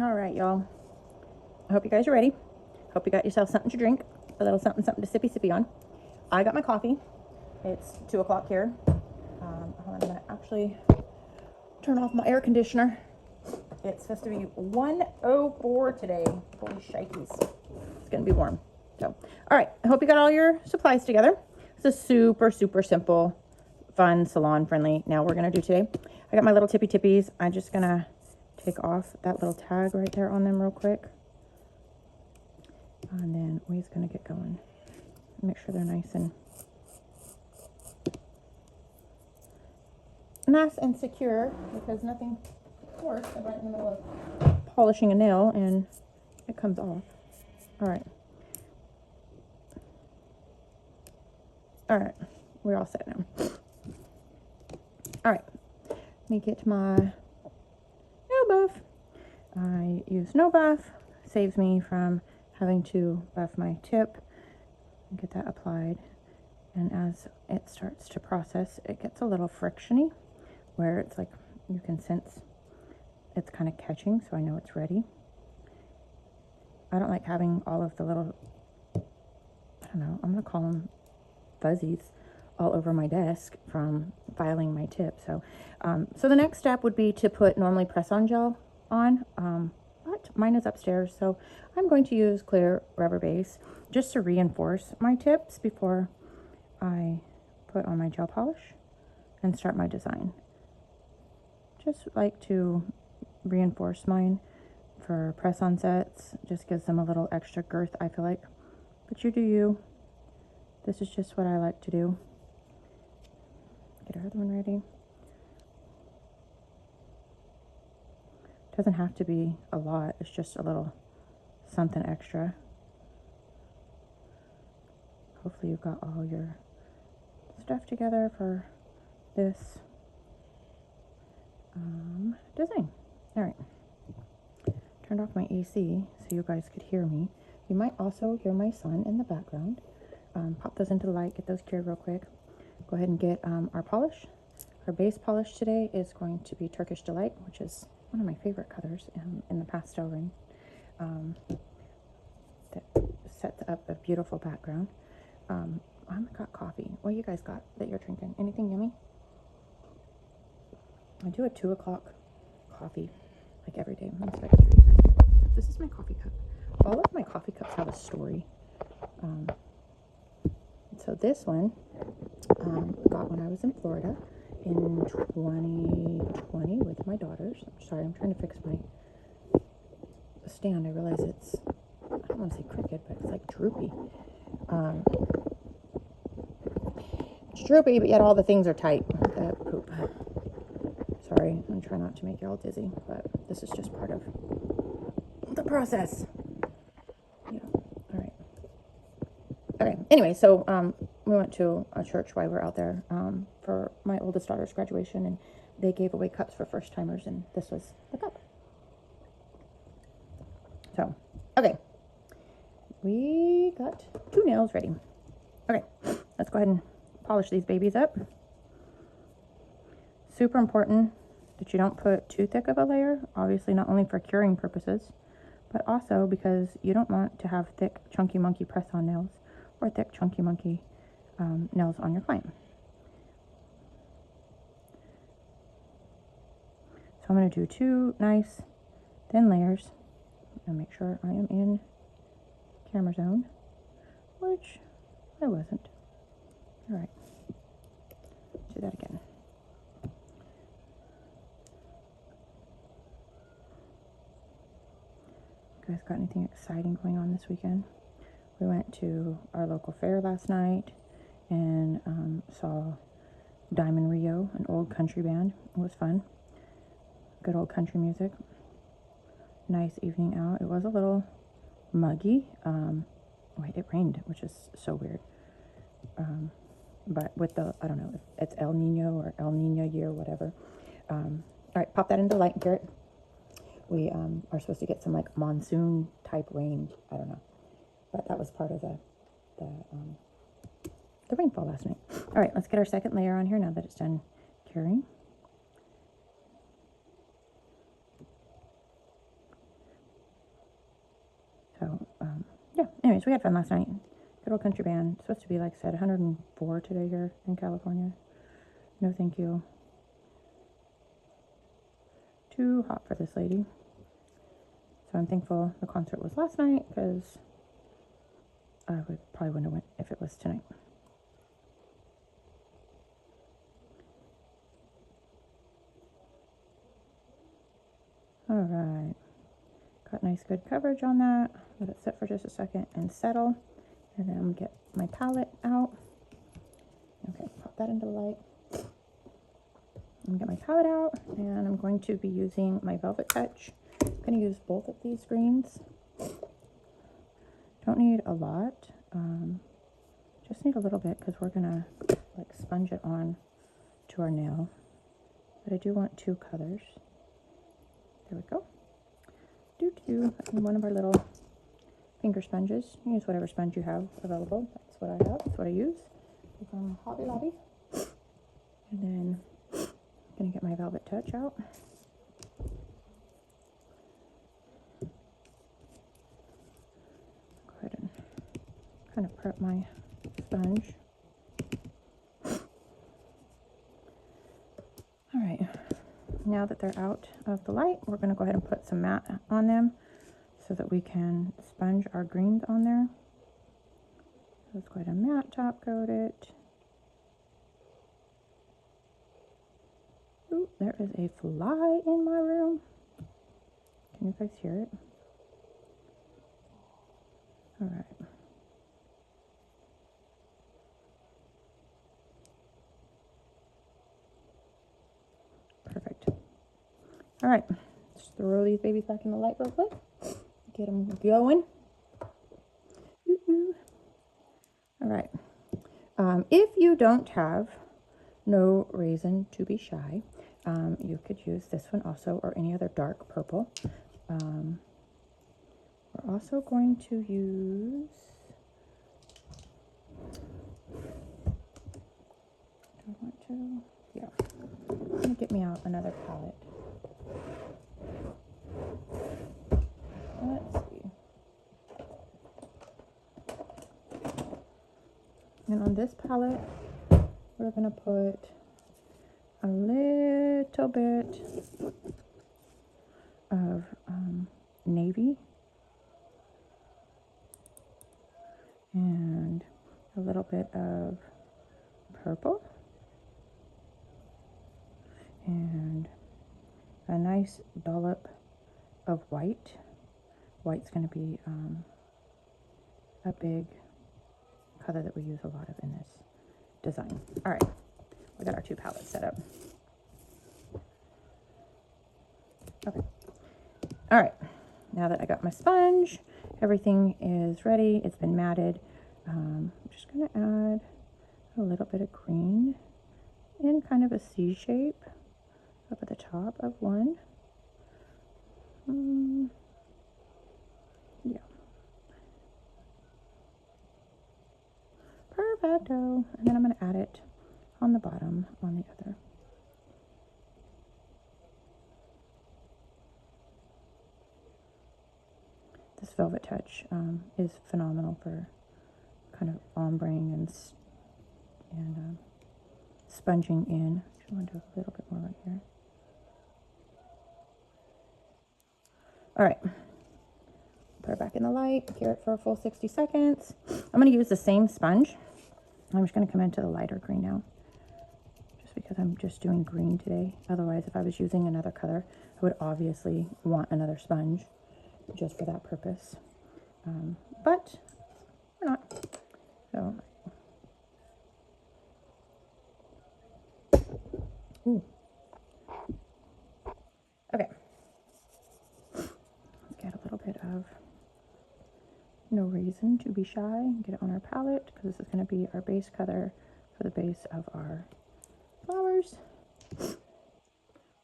All right, y'all. I hope you guys are ready. Hope you got yourself something to drink, a little something to sippy on. I got my coffee. It's 2 o'clock here. Hold on, I'm gonna actually turn off my air conditioner. It's supposed to be 104 today. Holy shnikes. It's gonna be warm. So, all right. I hope you got all your supplies together. It's a super simple, fun, salon friendly. Now we're gonna do today. I got my little tippy tippies. I'm just gonna take off that little tag right there on them real quick. And then we're gonna get going. Make sure they're nice and secure, because nothing worse than right in the middle of polishing a nail and it comes off. All right, we're all set now. All right, let me get my no buff. I use no buff, saves me from having to buff my tip. Get that applied, and as it starts to process, it gets a little frictiony, where it's like you can sense it's kind of catching, so I know it's ready. I don't like having all of the little, I don't know, I'm gonna call them fuzzies all over my desk from filing my tip. So so the next step would be to put normally press-on gel on, but mine is upstairs, so I'm going to use clear rubber base just to reinforce my tips before I put on my gel polish and start my design. Just like to reinforce mine for press-on sets. Just gives them a little extra girth, I feel like. But you do you. This is just what I like to do. Get our other one ready. Doesn't have to be a lot. It's just a little something extra. Hopefully you've got all your stuff together for this design. All right. Turned off my AC so you guys could hear me. You might also hear my son in the background. Pop those into the light, get those cured real quick. Go ahead and get our polish. Our base polish today is going to be Turkish Delight, which is one of my favorite colors in the pastel ring. That sets up a beautiful background. I've got coffee. What you guys got that you're drinking? Anything yummy? I do a 2 o'clock coffee like every day. This is my coffee cup. All of my coffee cups have a story. So this one got when I was in Florida in 2020 with my daughters. Sorry, I'm trying to fix my stand. I realize it's, I don't want to say crooked, but it's like droopy. It's droopy, but yet all the things are tight. Poop. Sorry, I'm trying not to make you all dizzy, but this is just part of the process. Yeah. All right. Okay. Anyway, so we went to a church while we were out there for my oldest daughter's graduation, and they gave away cups for first timers, and this was the cup. So, okay, we got 2 nails ready. Okay, let's go ahead and polish these babies up. Super important that you don't put too thick of a layer, obviously not only for curing purposes, but also because you don't want to have thick, chunky monkey press-on nails or thick, chunky monkey nails on your client. So I'm going to do 2 nice thin layers and make sure I am in camera zone, which I wasn't. All right, let's do that again. You guys got anything exciting going on this weekend? We went to our local fair last night and saw Diamond Rio, an old country band. It was fun. Good old country music. Nice evening out. It was a little muggy. Wait, it rained, which is so weird. But with the, I don't know if it's El Nino or El Nino year, whatever. All right, pop that into the light, Garrett. We are supposed to get some like monsoon type rain. I don't know, but that was part of the rainfall last night. All right, let's get our second layer on here now that it's done curing. anyways, we had fun last night. Good old country band. It's supposed to be, like I said, 104 today here in California. No thank you. Too hot for this lady. So I'm thankful the concert was last night, because I probably wouldn't have went if it was tonight. Alright. Got nice good coverage on that. Let it sit for just a second and settle. And then I'm going to get my palette out. Okay, pop that into the light. I'm going to get my palette out, and I'm going to be using my Velvet Touch. I'm going to use both of these greens. Don't need a lot. Just need a little bit, because we're going to like sponge it on to our nail. But I do want 2 colors. There we go. And one of our little finger sponges. You use whatever sponge you have available. That's what I have. That's what I use. From Hobby Lobby. And then I'm going to get my Velvet Touch out. Go ahead and kind of prep my sponge. Alright. Now that they're out of the light, we're going to go ahead and put some matte on them so that we can sponge our greens on there. Let's go ahead and matte top coat it. Ooh, there is a fly in my room. Can you guys hear it? All right. Perfect. All right, let's throw these babies back in the light real quick. Get them going. All right. If you don't have No Reason to Be Shy, you could use this one also, or any other dark purple. We're also going to use, I'm gonna get me out another palette. Let's see. And on this palette, we're gonna put a little bit of navy and a little bit of purple and a nice dollop of white. White's going to be a big color that we use a lot of in this design. All right, we got our 2 palettes set up. Okay. All right, now that I got my sponge, everything is ready. It's been matted. I'm just going to add a little bit of green in kind of a C shape up at the top of one. Yeah. Perfecto. And then I'm going to add it on the bottom on the other. This Velvet Touch is phenomenal for kind of ombreing and sponging in. I want to do a little bit more right here. All right, put it back in the light, cure it for a full 60 seconds. I'm going to use the same sponge. I'm just going to come into the lighter green now, just because I'm just doing green today. Otherwise, if I was using another color, I would obviously want another sponge just for that purpose. But we're not. So, ooh. Okay. Let's get a little bit of No Reason to Be Shy. Get it on our palette, because this is going to be our base color for the base of our flowers,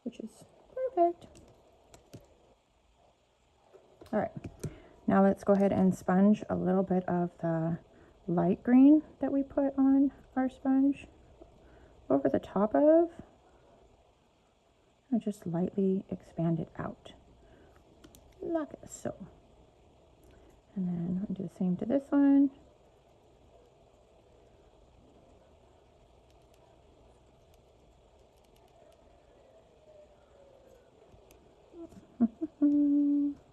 which is perfect. All right, now let's go ahead and sponge a little bit of the light green that we put on our sponge over the top of, and just lightly expand it out like so. And then I'll do the same to this one.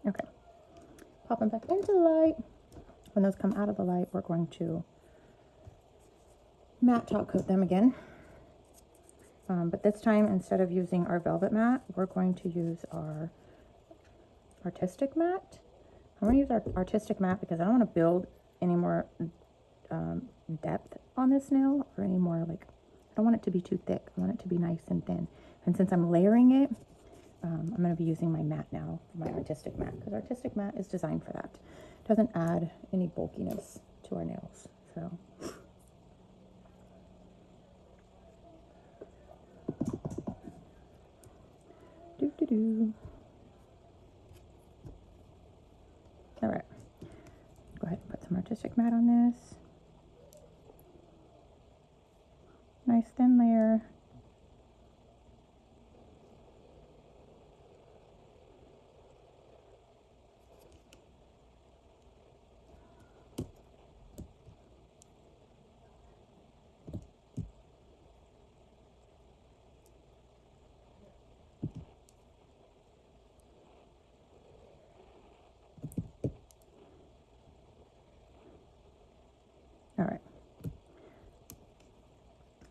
Okay, pop them back into the light. When those come out of the light, we're going to matte top coat them again. But this time, instead of using our velvet matte, we're going to use our artistic matte. I'm going to use our artistic matte because I don't want to build any more depth on this nail, or any more, like, I don't want it to be too thick. I want it to be nice and thin. And since I'm layering it, I'm going to be using my matte now, my artistic matte, because artistic matte is designed for that. It doesn't add any bulkiness to our nails. So all right, go ahead and put some artistic matte on this. Nice thin layer. All right,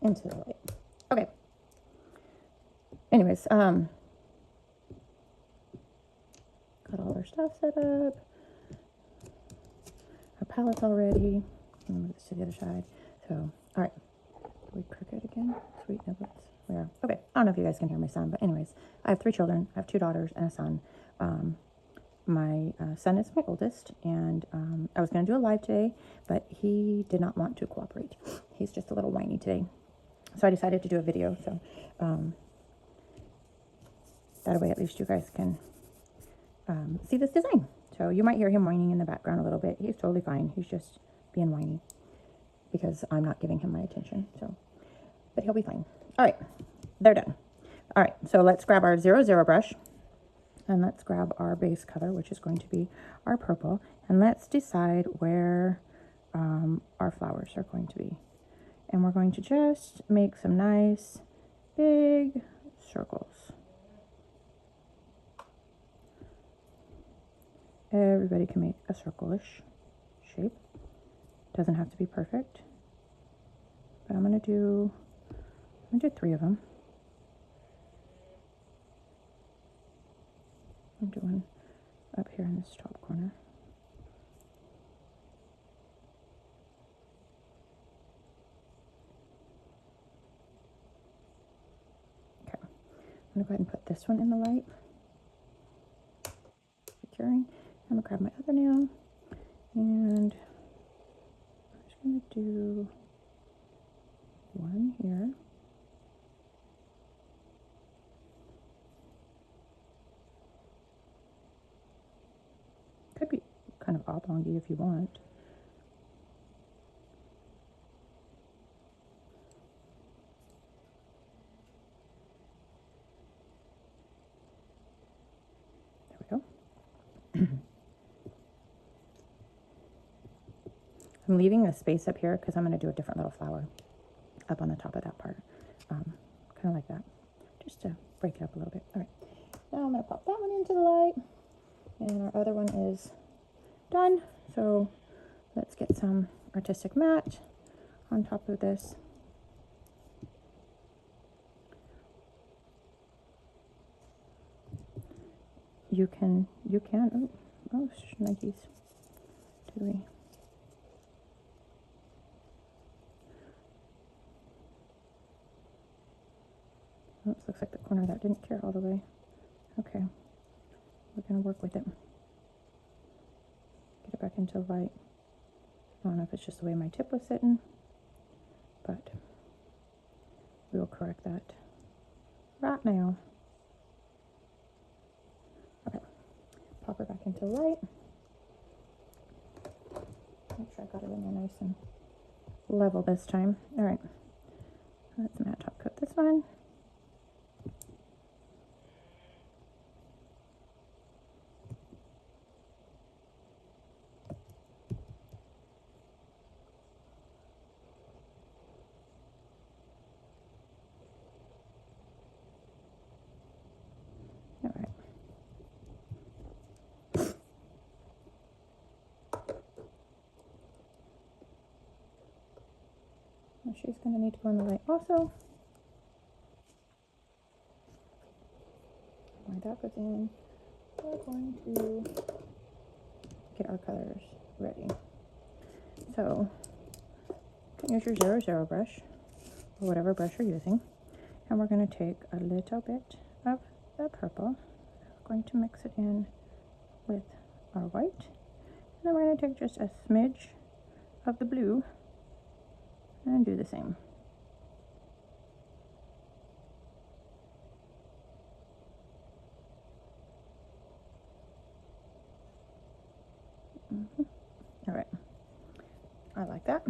into the light. Okay. Anyways, got all our stuff set up. Our palette's all ready. I'm gonna move this to the other side. So, all right. Are we crooked again? Sweet niblets. We are. Okay. I don't know if you guys can hear my son, but anyways, I have 3 children. I have 2 daughters and a son. My son is my oldest, and I was going to do a live today, but he did not want to cooperate. He's just a little whiny today. So I decided to do a video. So that way at least you guys can see this design. So you might hear him whining in the background a little bit. He's totally fine. He's just being whiny because I'm not giving him my attention. So, but he'll be fine. All right, they're done. All right, so let's grab our 00 brush. And let's grab our base color, which is going to be our purple. And let's decide where our flowers are going to be. And we're going to just make some nice big circles. Everybody can make a circle-ish shape. Doesn't have to be perfect. But I'm gonna do 3 of them. I'm doing up here in this top corner. Okay, I'm gonna go ahead and put this one in the light. Securing. I'm gonna grab my other nail, and I'm just gonna do one here. Could be kind of oblongy if you want. There we go. I'm leaving a space up here because I'm going to do a different little flower up on the top of that part. Kind of like that, just to break it up a little bit. All right, now I'm going to pop that one into the light, and our other one is done. So let's get some artistic matte on top of this. You can, oh, Nikes. Did we? Oh, this looks like the corner that didn't cure all the way. Okay, we're gonna work with it. Get it back into light. I don't know if it's just the way my tip was sitting, but we will correct that right now. Okay, pop her back into light. Make sure I got it in there nice and level this time. All right, let's matte top coat this one. She's going to need to go in the light also. While that goes in, we're going to get our colors ready. So you can use your 00 brush or whatever brush you're using, and we're going to take a little bit of the purple. We're going to mix it in with our white, and then we're going to take just a smidge of the blue and do the same. All right, I like that.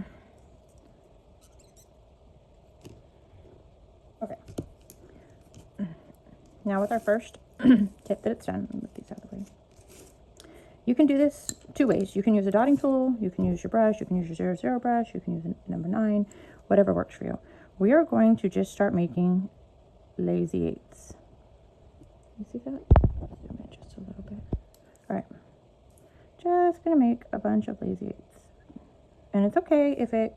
Okay, now with our first tip that it's done, move these out of the way. You can do this two ways. You can use a dotting tool, you can use your brush, you can use your 00 brush, you can use a number 9, whatever works for you. We are going to just start making lazy eights. You see that? Zoom in just a little bit. All right, just gonna make a bunch of lazy eights. And it's okay if it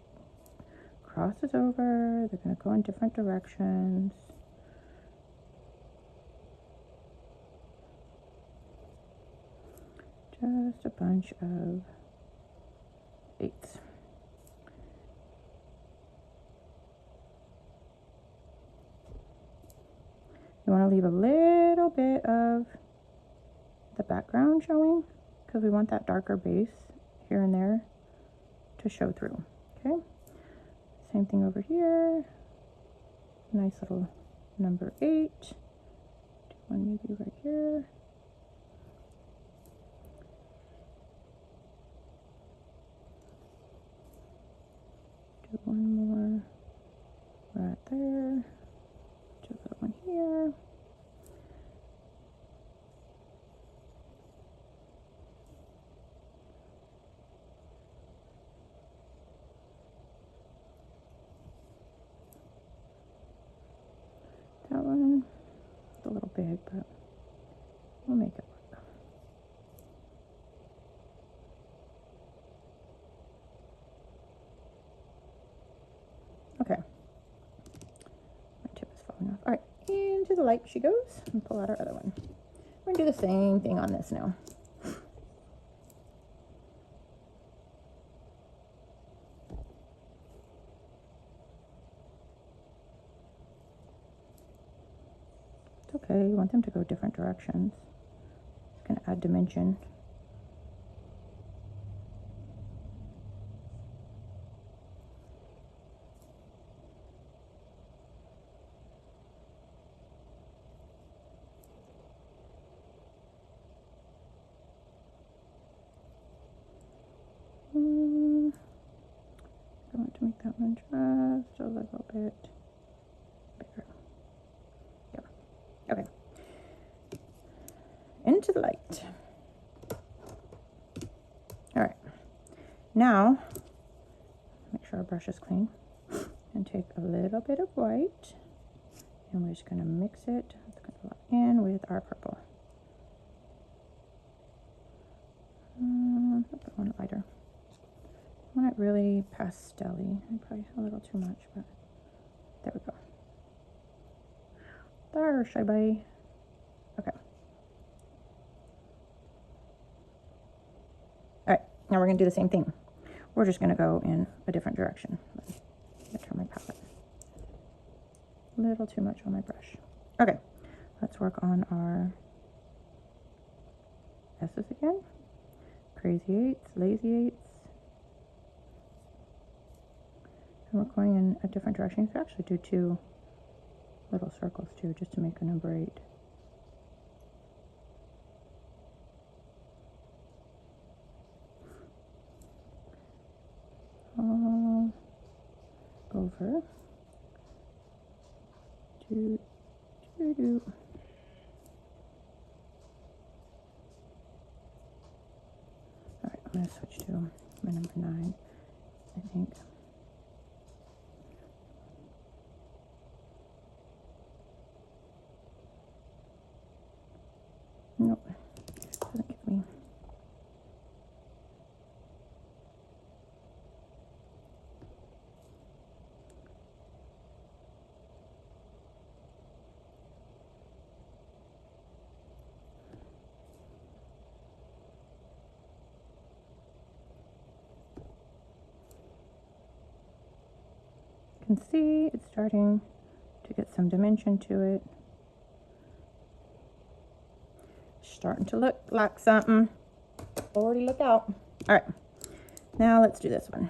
crosses over, they're gonna go in different directions. Just a bunch of eights. You want to leave a little bit of the background showing because we want that darker base here and there to show through. Okay, same thing over here. Nice little number 8. Do one maybe right here. Do one more right there. Do a little one here. That one, it's a little big, but we'll make it work. Okay. My tip is falling off. All right, into the light she goes, and pull out our other one. We're gonna do the same thing on this now. It's okay, you want them to go different directions. It's gonna add dimension. I want to make that one just a little bit bigger. Yeah. Okay. Into the light. All right. Now, make sure our brush is clean, and take a little bit of white, and we're just going to mix it in with our purple. I'll put one lighter. I want it really pastel-y. Probably a little too much, but there we go. There, shy bye. Okay. All right, now we're going to do the same thing. We're just going to go in a different direction. Let me turn my palette. A little too much on my brush. Okay, let's work on our S's again. Crazy eights, lazy eights. And we're going in a different direction. You can actually do 2 little circles too, just to make a number 8. All over. Do. All right, I'm going to switch to my number 9, I think. Nope, doesn't give me. can see it's starting to get some dimension to it. Starting to look like something. Already look out. All right, now let's do this one.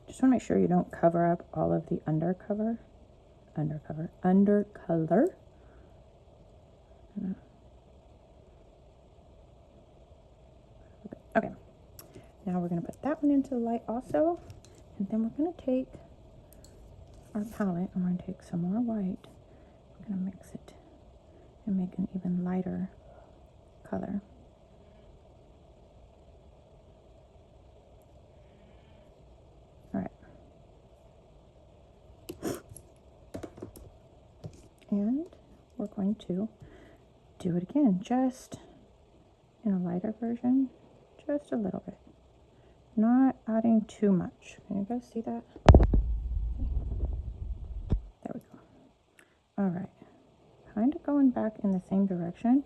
Just want to make sure you don't cover up all of the undercolor. Okay, now we're going to put that one into the light also, and then we're going to take our palette and we're going to take some more white. We're going to mix it and make an even lighter color. All right. And we're going to do it again, just in a lighter version, just a little bit. Not adding too much. Can you guys see that? There we go. All right. Kind of going back in the same direction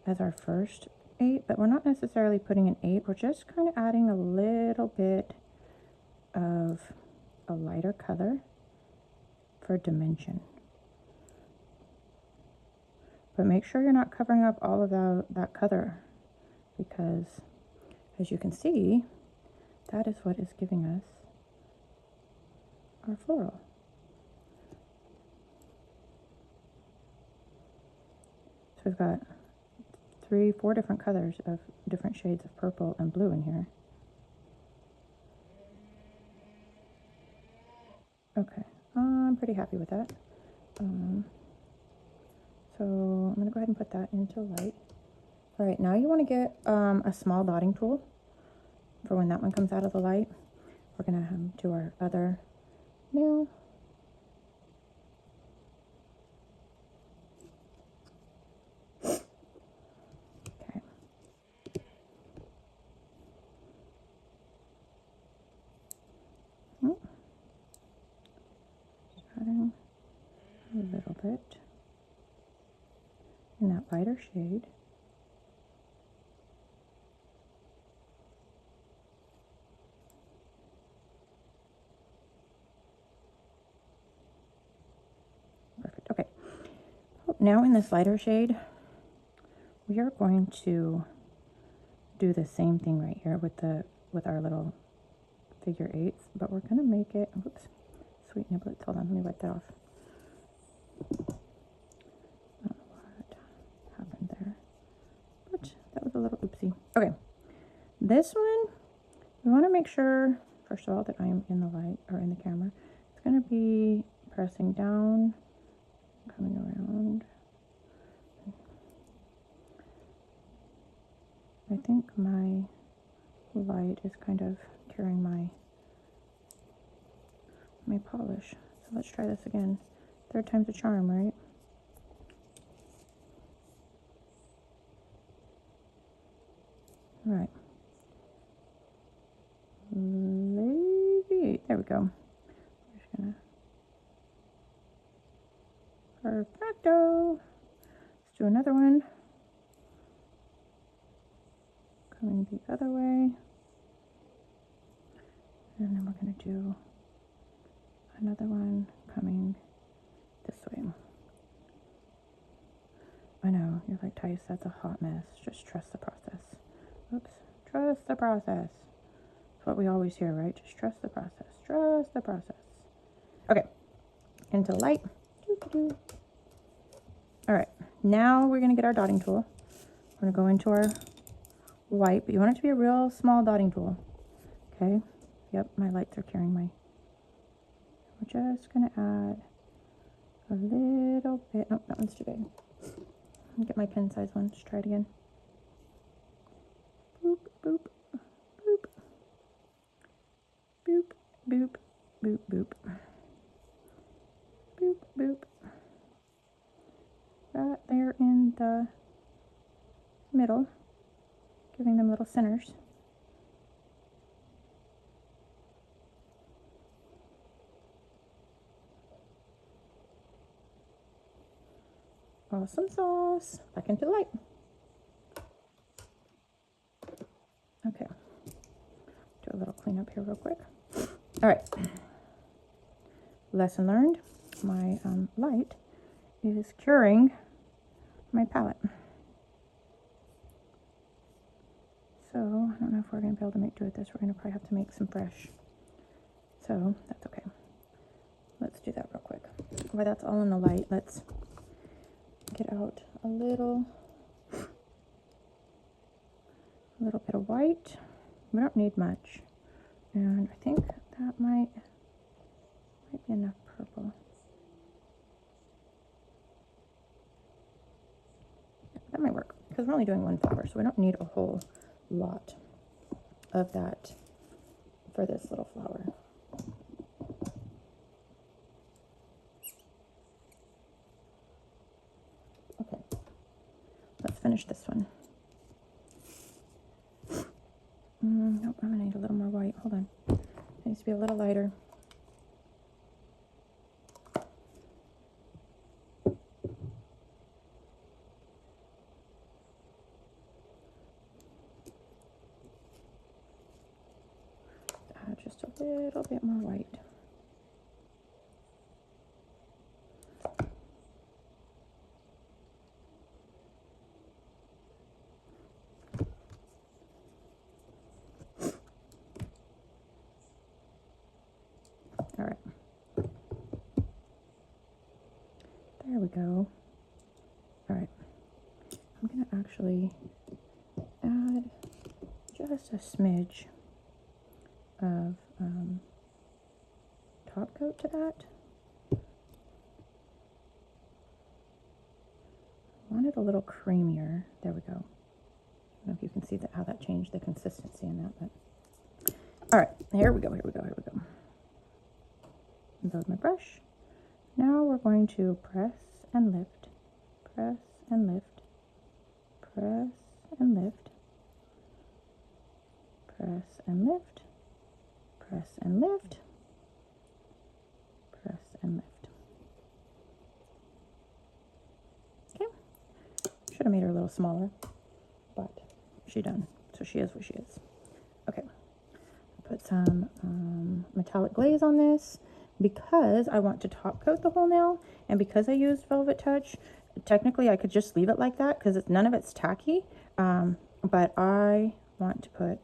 as our first 8, but we're not necessarily putting an 8. We're just kind of adding a little bit of a lighter color for dimension. But make sure you're not covering up all of that color, because as you can see, that is what is giving us our floral. So we've got 4 different colors of different shades of purple and blue in here. Okay, I'm pretty happy with that. So I'm going to go ahead and put that into light. All right, now you want to get a small dotting tool for when that one comes out of the light. We're going to do our other nail. Okay. Just adding a little bit in that lighter shade. Perfect. Okay. Now in this lighter shade, we are going to do the same thing right here with our little figure 8s, but we're going to make it, oops, sweet niblets. Hold on, let me wipe that off. I don't know what happened there, but that was a little oopsie. Okay, this one, we want to make sure, first of all, that I am in the light, or in the camera. It's going to be pressing down, coming around. I think my light is kind of carrying my polish. So let's try this again. 3rd time's a charm, right? All right. Maybe, there we go. We're just gonna, perfecto. Let's do another one. Coming the other way. And then we're going to do another one coming this way. I know, you're like, Tice, that's a hot mess. Just trust the process. Oops. Trust the process. That's what we always hear, right? Just trust the process. Trust the process. Okay. Into light. Doo-doo-doo. All right. Now we're going to get our dotting tool. We're going to go into our white, but you want it to be a real small dotting tool. Okay. Yep, my lights are carrying my. We're just going to add a little bit. Oh, that one's too big. Let me get my pen size one. Let's try it again. Boop, boop, boop. Boop, boop, boop, boop. Boop, boop. Right there in the middle, giving them little centers. Awesome sauce. Back into the light. Okay. Do a little cleanup here real quick. All right. Lesson learned. My light is curing my palette. So I don't know if we're going to be able to make do with this. We're going to probably have to make some fresh. So that's okay. Let's do that real quick. While that's all in the light, let's get out a little bit of white. We don't need much. And I think that might be enough purple. That might work because we're only doing one flower, so we don't need a whole lot of that for this little flower. Okay, let's finish this one. Nope, I'm gonna need a little more white. Hold on, it needs to be a little lighter. Just a little bit more white. All right. There we go. All right. I'm going to actually add just a smidge of top coat to that. I want it a little creamier. There we go. I don't know if you can see that how that changed the consistency in that, but all right, here we go. Build my brush. Now we're going to press and lift, press and lift, press and lift, press and lift, press and lift, press and lift. Okay, should have made her a little smaller, but she done, so she is what she is. Okay, put some metallic glaze on this because I want to top coat the whole nail, and because I used Velvet Touch, technically I could just leave it like that because none of it's tacky, but I want to put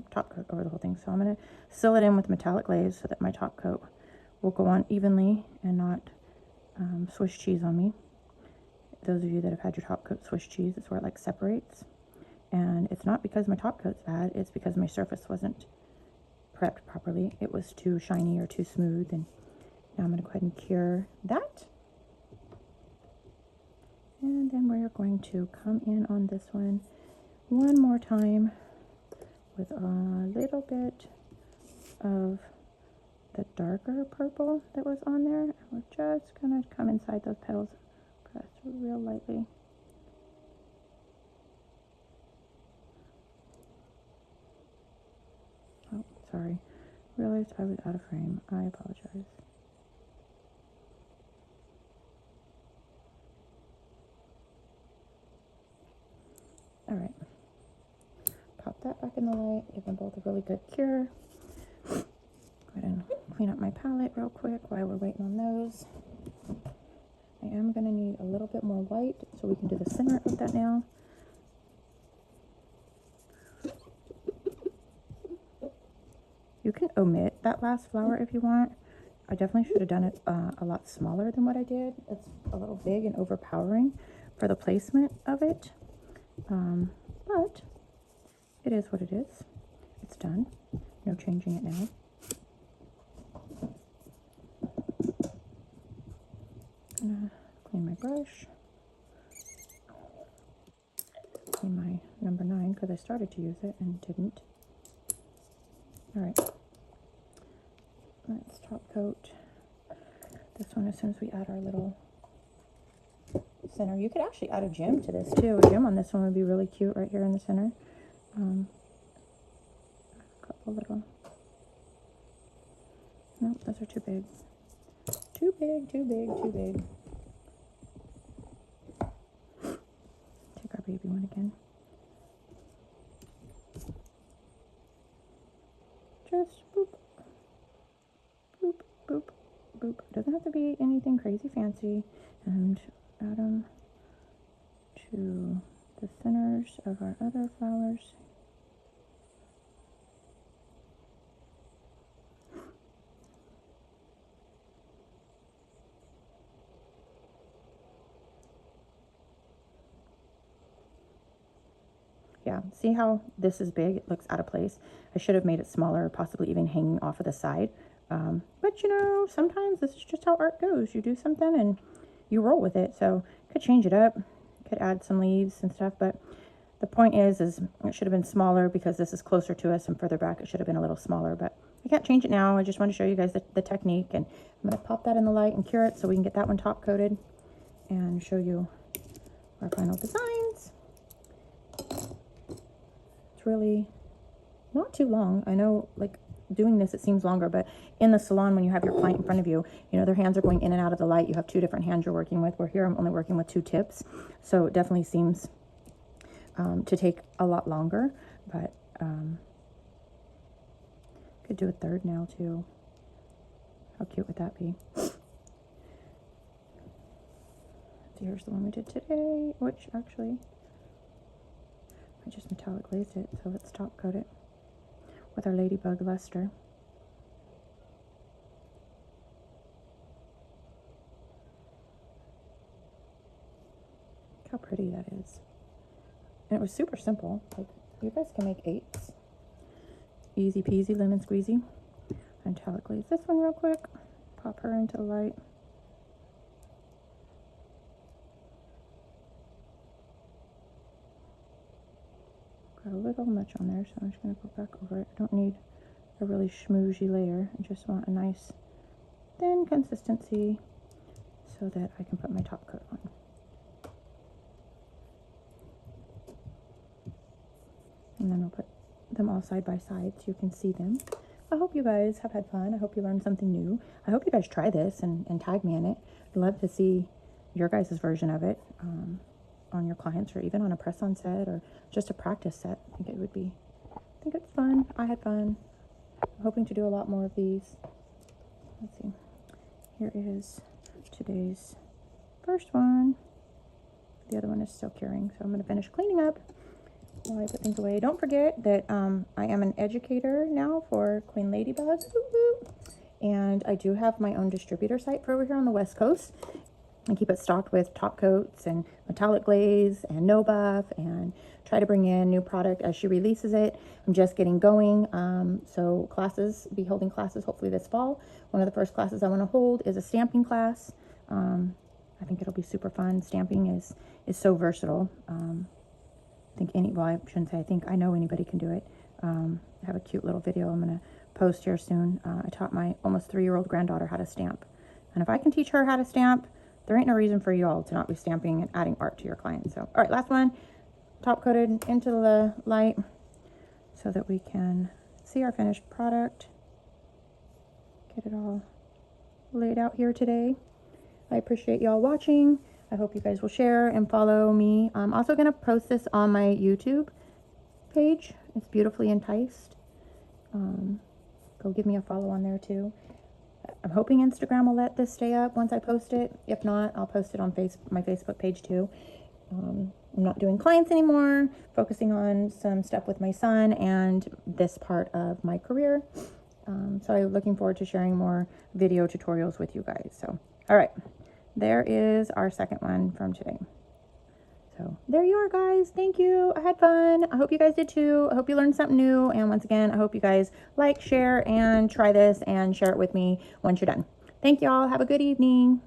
top coat over the whole thing, so I'm going to seal it in with metallic glaze so that my top coat will go on evenly and not Swiss cheese on me. Those of you that have had your top coat Swiss cheese, it's where it like separates, and it's not because my top coat's bad, it's because my surface wasn't prepped properly. It was too shiny or too smooth, and now I'm going to go ahead and cure that. And then we're going to come in on this one more time with a little bit of the darker purple that was on there. And we're just going to come inside those petals, press real lightly. Oh, sorry. Realized I was out of frame. I apologize. All right. Pop that back in the light. Give them both a really good cure. Go ahead and clean up my palette real quick while we're waiting on those. I am going to need a little bit more white so we can do the center of that nail. You can omit that last flower if you want. I definitely should have done it a lot smaller than what I did. It's a little big and overpowering for the placement of it. But it is what it is. It's done. No changing it now. Gonna clean my brush. Clean my number 9 because I started to use it and didn't. All right. Let's top coat this one as soon as we add our little center. You could actually add a gem to this too. A gem on this one would be really cute right here in the center. A couple little. Nope, those are too big. Too big, too big, too big. that again. Just boop, boop, boop, boop. Doesn't have to be anything crazy fancy. And add them to the centers of our other flowers. Yeah, see how this is big? It looks out of place. I should have made it smaller, possibly even hanging off of the side. But you know, sometimes this is just how art goes. You do something and you roll with it. So could change it up, could add some leaves and stuff. But the point is it should have been smaller because this is closer to us, and further back it should have been a little smaller. But I can't change it now. I just want to show you guys the technique, and I'm going to pop that in the light and cure it so we can get that one top coated and show you our final designs. It's really not too long. I know, like, doing this, it seems longer, but in the salon, when you have your client in front of you, you know, their hands are going in and out of the light. You have two different hands you're working with, where here I'm only working with two tips. So it definitely seems to take a lot longer, but could do a third now too. How cute would that be? So here's the one we did today, which actually I just metallic glazed it, so let's top coat it with our ladybug luster. Look how pretty that is. And it was super simple. Like, you guys can make 8s. Easy peasy, lemon squeezy. Metallic glaze this one real quick. Pop her into the light. Got a little much on there, so I'm just going to go back over it. I don't need a really schmoozhy layer. I just want a nice thin consistency so that I can put my top coat on. And then I'll put them all side by side so you can see them. I hope you guys have had fun. I hope you learned something new. I hope you guys try this and tag me in it. I'd love to see your guys' version of it on your clients, or even on a press-on set, or just a practice set. I think it's fun. I had fun. I'm hoping to do a lot more of these. Let's see. Here is today's first one. The other one is still curing, so I'm going to finish cleaning up while I put things away. Don't forget that I am an educator now for Queen Ladybug. And I do have my own distributor site for over here on the West Coast. I keep it stocked with top coats and metallic glaze and no buff, and try to bring in new product as she releases it. I'm just getting going. So be holding classes hopefully this fall. One of the first classes I want to hold is a stamping class. I think it'll be super fun. Stamping is so versatile. I think I shouldn't say I think, I know anybody can do it. I have a cute little video I'm going to post here soon. I taught my almost 3-year-old granddaughter how to stamp. And if I can teach her how to stamp, there ain't no reason for you all to not be stamping and adding art to your clients. So, all right, last one, top coated into the light so that we can see our finished product. Get it all laid out here today. I appreciate y'all watching. I hope you guys will share and follow me. I'm also going to post this on my YouTube page. It's Beautifully Enticed. Go give me a follow on there too. I'm hoping Instagram will let this stay up once I post it. If not, I'll post it on my Facebook page too. I'm not doing clients anymore, focusing on some stuff with my son and this part of my career. So I'm looking forward to sharing more video tutorials with you guys. So, all right. There is our second one from today. So there you are, guys. Thank you. I had fun. I hope you guys did too. I hope you learned something new. And once again, I hope you guys like, share, and try this and share it with me once you're done. Thank y'all. Have a good evening.